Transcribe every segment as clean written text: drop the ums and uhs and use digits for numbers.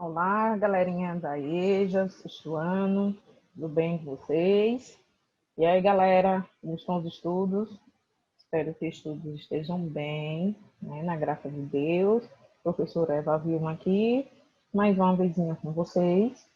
Olá, galerinha da EJA, sexto ano, tudo bem com vocês? E aí, galera, como estão os estudos? Espero que os estudos estejam bem, né, na graça de Deus. Professora Eva Vilma aqui, mais uma vezinha com vocês.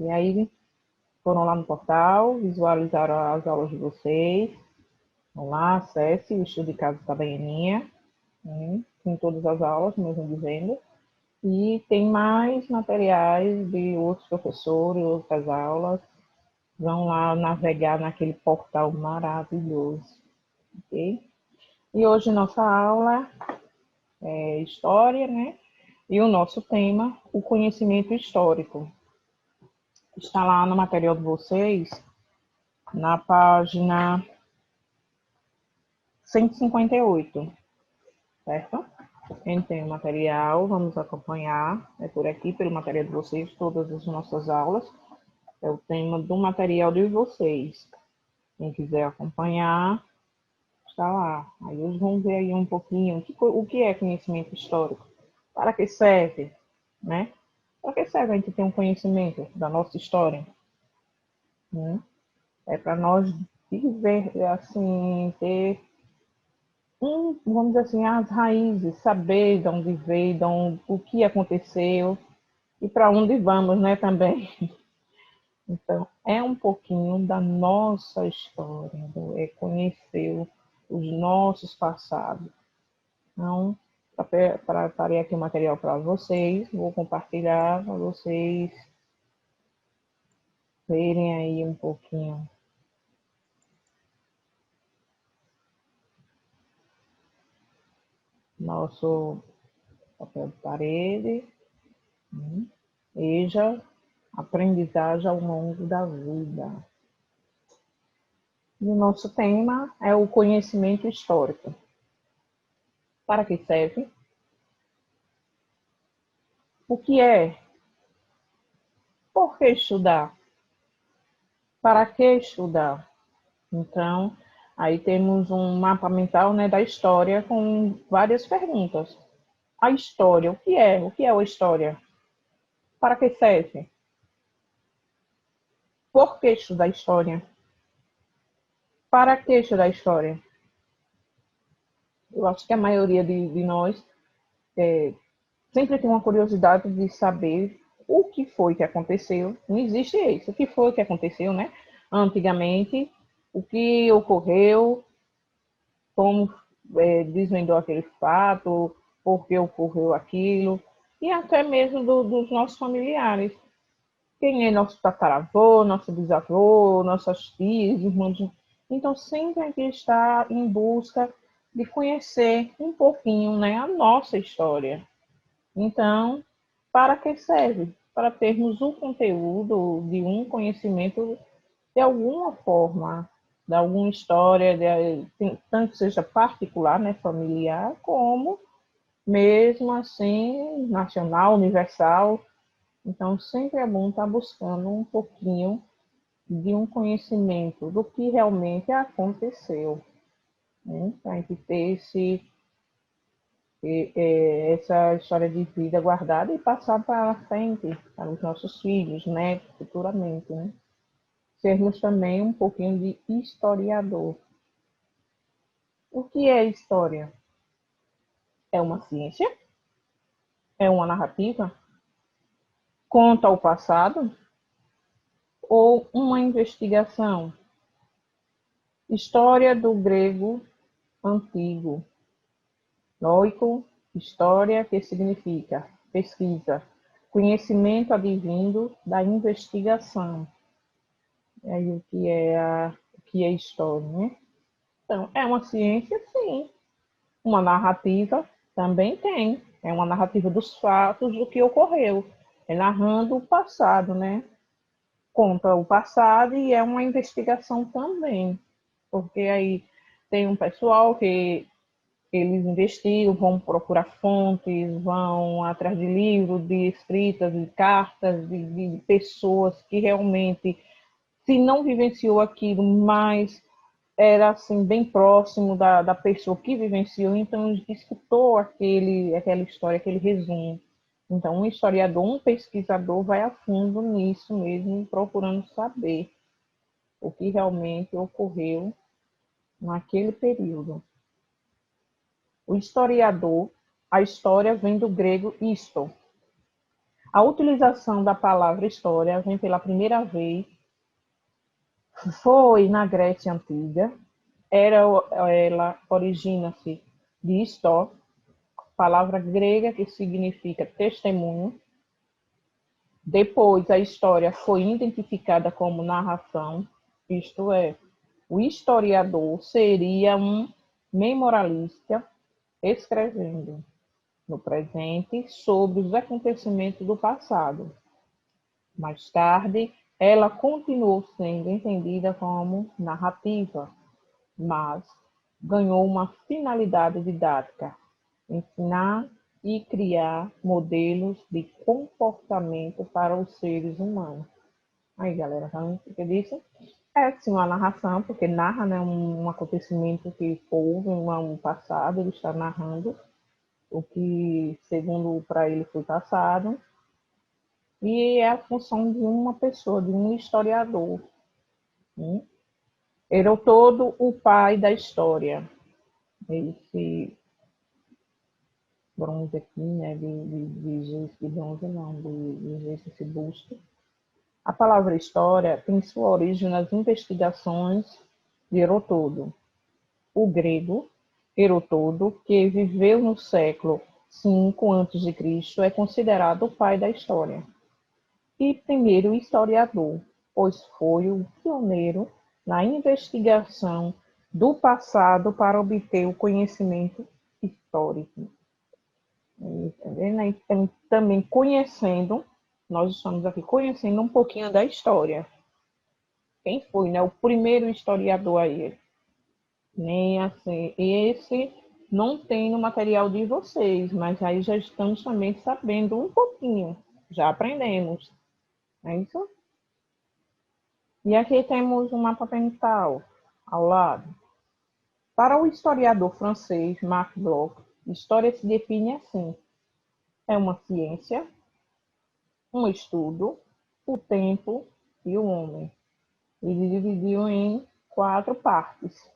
E aí, foram lá no portal, visualizaram as aulas de vocês. Vão lá, acesse, o estudo de casa está bem, com todas as aulas, mesmo dizendo. E tem mais materiais de outros professores, outras aulas. Vão lá navegar naquele portal maravilhoso, ok? E hoje nossa aula é História, né? E o nosso tema, o conhecimento histórico. Está lá no material de vocês, na página 158, certo? Quem tem o material, vamos acompanhar. É por aqui, pelo material de vocês, todas as nossas aulas. É o tema do material de vocês. Quem quiser acompanhar, está lá. Aí eles vão ver aí um pouquinho o que é conhecimento histórico. Para que serve, né? Para que serve a gente ter um conhecimento da nossa história? Né? É para nós viver, assim, ter vamos dizer assim, as raízes, saber de onde veio, o que aconteceu e para onde vamos, né, também. Então, é um pouquinho da nossa história, é conhecer os nossos passados. Então, preparei aqui o material para vocês, vou compartilhar para vocês verem aí um pouquinho. Nosso papel de parede, EJA, aprendizagem ao longo da vida. E o nosso tema é o conhecimento histórico. Para que serve? O que é? Por que estudar? Para que estudar? Então, aí temos um mapa mental, né, da história com várias perguntas. A história, o que é? O que é a história? Para que serve? Por que estudar história? Para que estudar história? Eu acho que a maioria de nós sempre tem uma curiosidade de saber o que foi que aconteceu. Não existe isso. O que foi que aconteceu, né? Antigamente, o que ocorreu, como desvendou aquele fato, por que ocorreu aquilo, e até mesmo dos nossos familiares. Quem é nosso tataravô, nosso bisavô, nossas tias, irmãos. Então, sempre a gente está em busca de conhecer um pouquinho, né, a nossa história. Então, para que serve? Para termos o conteúdo de um conhecimento de alguma forma, de alguma história, tanto seja particular, né, familiar, como mesmo assim nacional, universal. Então, sempre é bom estar buscando um pouquinho de um conhecimento do que realmente aconteceu, né? Para a gente ter essa história de vida guardada e passar para frente, para os nossos filhos, netos, futuramente, né? Sermos também um pouquinho de historiador. O que é história? É uma ciência? É uma narrativa? Conta o passado? Ou uma investigação? História do grego antigo. Noico, história, que significa pesquisa, conhecimento advindo da investigação. E aí o que é história, né? Então, é uma ciência, sim. Uma narrativa também tem. É uma narrativa dos fatos do que ocorreu. É narrando o passado, né? Conta o passado e é uma investigação também. Porque aí tem um pessoal que eles investigam, vão procurar fontes, vão atrás de livros, de escritas, de cartas, de pessoas que realmente, se não vivenciou aquilo, mas era assim bem próximo da pessoa que vivenciou, então escutou aquela história, aquele resumo. Então, um historiador, um pesquisador vai a fundo nisso mesmo, procurando saber o que realmente ocorreu naquele período. O historiador, a história vem do grego histo. A utilização da palavra história vem pela primeira vez, foi na Grécia Antiga, ela origina-se de histó, palavra grega que significa testemunho. Depois, a história foi identificada como narração, isto é, o historiador seria um memorialista escrevendo no presente sobre os acontecimentos do passado. Mais tarde, ela continuou sendo entendida como narrativa, mas ganhou uma finalidade didática: ensinar e criar modelos de comportamento para os seres humanos. Aí, galera, sabe o que eu disse? É sim uma narração, porque narra, né, um acontecimento que houve no passado, ele está narrando o que, segundo para ele, foi passado, e é a função de uma pessoa, de um historiador. Né? Heródoto, o pai da história. Esse bronze aqui, né, de bronze não, esse busto. A palavra história tem sua origem nas investigações de Heródoto, o grego Heródoto, que viveu no século V a.C., é considerado o pai da história e primeiro historiador, pois foi o pioneiro na investigação do passado para obter o conhecimento histórico. Então, também conhecendo, nós estamos aqui conhecendo um pouquinho da história. Quem foi, né? O primeiro historiador aí? Nem assim, esse não tem no material de vocês, mas aí já estamos também sabendo um pouquinho, já aprendemos, é isso? E aqui temos um mapa mental ao lado. Para o historiador francês Marc Bloch, história se define assim: é uma ciência, um estudo, o tempo e o homem. Ele dividiu em 4 partes.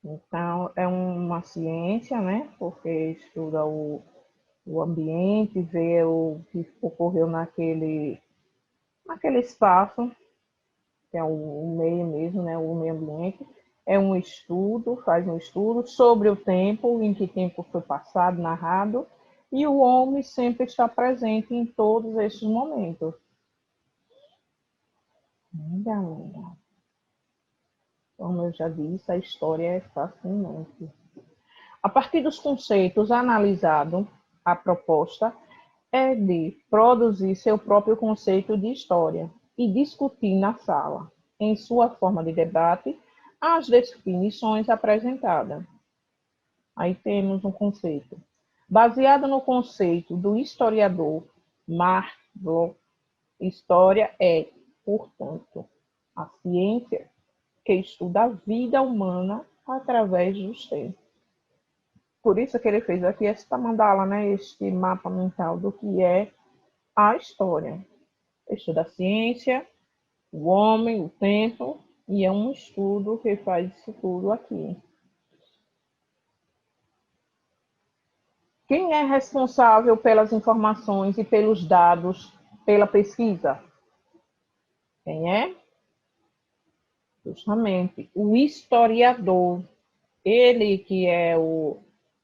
Então, é uma ciência, né? Porque estuda o ambiente, vê o que ocorreu naquele espaço, que é o meio mesmo, né? O meio ambiente. É um estudo, faz um estudo sobre o tempo, em que tempo foi passado, narrado, e o homem sempre está presente em todos esses momentos. Galera, como eu já disse, a história é fascinante. A partir dos conceitos analisados, a proposta é de produzir seu próprio conceito de história e discutir na sala, em sua forma de debate, as definições apresentadas. Aí temos um conceito. Baseado no conceito do historiador Marc Bloch, história é, portanto, a ciência que estuda a vida humana através dos tempos. Por isso que ele fez aqui esta mandala, né? Este mapa mental do que é a história. Estuda a ciência, o homem, o tempo, e é um estudo que faz isso tudo aqui. Quem é responsável pelas informações e pelos dados pela pesquisa? Quem é? Justamente o historiador. Ele que é o,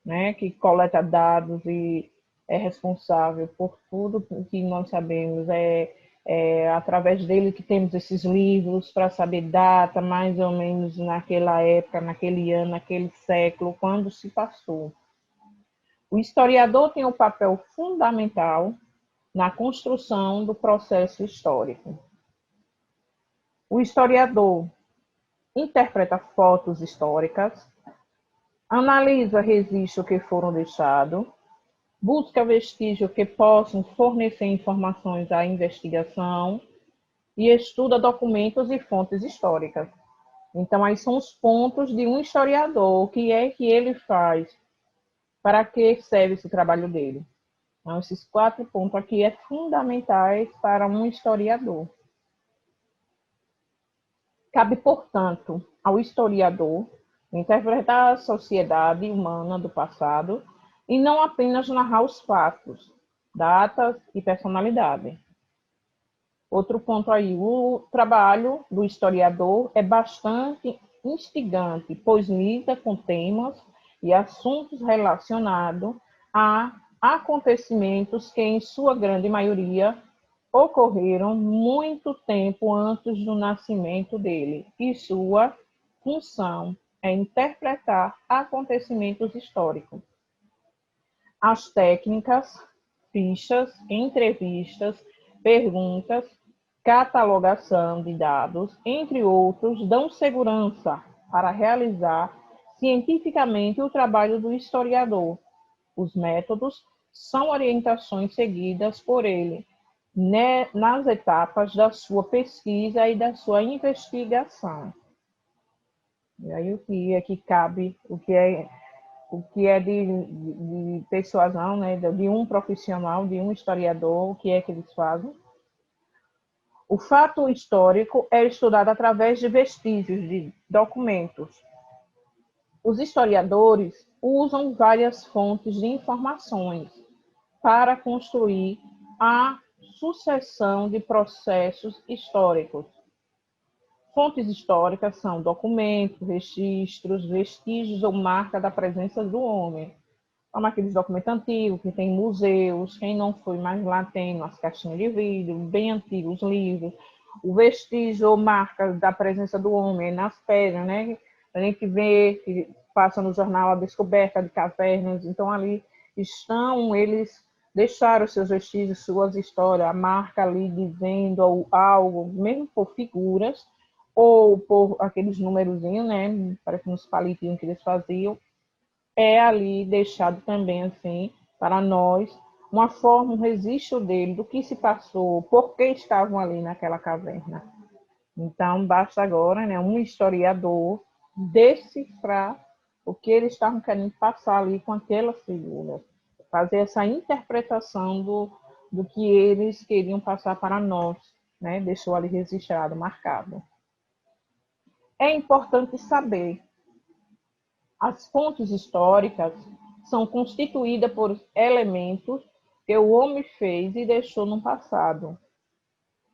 né, que coleta dados e é responsável por tudo que nós sabemos. É através dele que temos esses livros para saber data, mais ou menos naquela época, naquele ano, naquele século, quando se passou. O historiador tem um papel fundamental na construção do processo histórico. O historiador interpreta fotos históricas, analisa registros que foram deixados, busca vestígios que possam fornecer informações à investigação e estuda documentos e fontes históricas. Então, aí são os pontos de um historiador, o que é que ele faz, para que serve esse trabalho dele. Então, esses 4 pontos aqui é fundamentais para um historiador. Cabe, portanto, ao historiador interpretar a sociedade humana do passado e não apenas narrar os fatos, datas e personalidade. Outro ponto aí, o trabalho do historiador é bastante instigante, pois lida com temas e assuntos relacionados a acontecimentos que, em sua grande maioria, ocorreram muito tempo antes do nascimento dele, e sua função é interpretar acontecimentos históricos. As técnicas, fichas, entrevistas, perguntas, catalogação de dados, entre outros, dão segurança para realizar cientificamente o trabalho do historiador. Os métodos são orientações seguidas por ele nas etapas da sua pesquisa e da sua investigação. E aí o que é que cabe, o que é de persuasão, né, de um profissional, de um historiador, o que é que eles fazem? O fato histórico é estudado através de vestígios, de documentos. Os historiadores usam várias fontes de informações para construir a sucessão de processos históricos. Fontes históricas são documentos, registros, vestígios ou marca da presença do homem. Como aqueles documentos antigos, que tem museus, quem não foi mais lá tem umas caixinhas de vidro, bem antigos livros. O vestígio ou marca da presença do homem nas pedras, né? A gente vê que passa no jornal a descoberta de cavernas, então ali estão, eles deixaram seus vestígios, suas histórias, a marca ali dizendo algo, mesmo por figuras, ou por aqueles numerozinhos, né? Parece uns palitinhos que eles faziam, é ali deixado também assim para nós uma forma, um registro dele, do que se passou, por que estavam ali naquela caverna. Então, basta agora, né, um historiador decifrar o que eles estavam querendo passar ali com aquela figura, fazer essa interpretação do que eles queriam passar para nós, né, deixou ali registrado, marcado. É importante saber, as fontes históricas são constituídas por elementos que o homem fez e deixou no passado.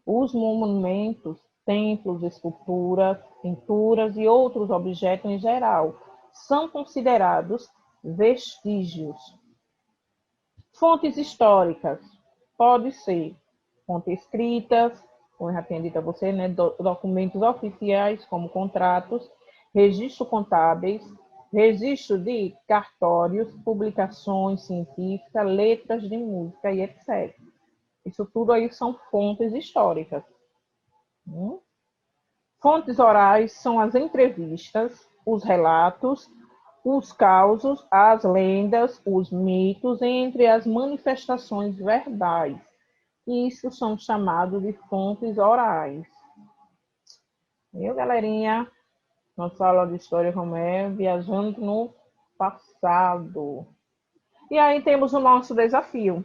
Os monumentos, templos, esculturas, pinturas e outros objetos em geral são considerados vestígios. Fontes históricas pode ser fontes escritas, como eu já tinha dito a você, né, documentos oficiais, como contratos, registros contábeis, registro de cartórios, publicações científicas, letras de música e etc. Isso tudo aí são fontes históricas. Fontes orais são as entrevistas, os relatos, os causos, as lendas, os mitos, entre as manifestações verbais. Isso são chamados de fontes orais. Viu, galerinha? Nossa aula de história como é viajando no passado. E aí temos o nosso desafio.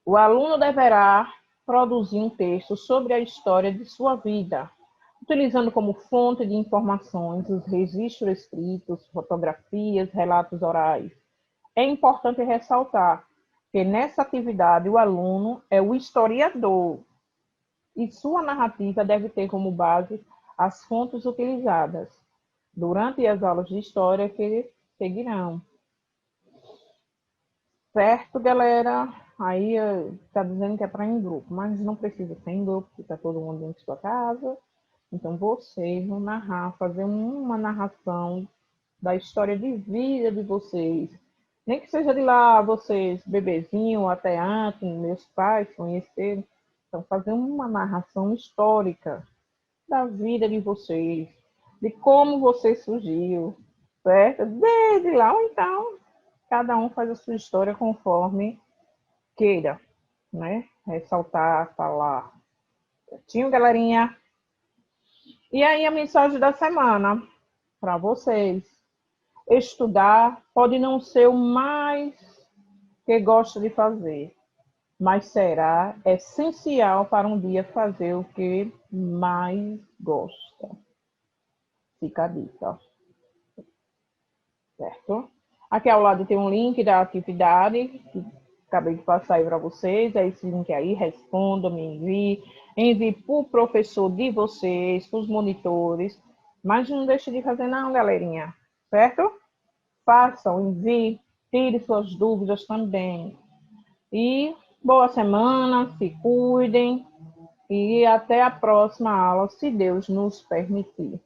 O aluno deverá produzir um texto sobre a história de sua vida, utilizando como fonte de informações os registros escritos, fotografias, relatos orais. É importante ressaltar que nessa atividade o aluno é o historiador e sua narrativa deve ter como base as fontes utilizadas durante as aulas de história que seguirão. Certo, galera? Aí está dizendo que é para em grupo, mas não precisa ser em grupo, porque está todo mundo dentro de sua casa. Então, vocês vão narrar, fazer uma narração da história de vida de vocês. Nem que seja de lá, vocês, bebezinho, até antes, meus pais conheceram. Então, fazer uma narração histórica da vida de vocês, de como você surgiu, certo? Desde lá, ou então, cada um faz a sua história conforme queira, né? Ressaltar, falar. Certinho, galerinha? E aí, a mensagem da semana para vocês. Estudar pode não ser o mais que gosta de fazer, mas será essencial para um dia fazer o que mais gosta. Fica a dica, certo? Aqui ao lado tem um link da atividade que acabei de passar aí para vocês. É esse link aí, responda, me envie para o professor de vocês, para os monitores. Mas não deixe de fazer não, galerinha, certo? Façam, envie, tire suas dúvidas também. E boa semana, se cuidem e até a próxima aula, se Deus nos permitir.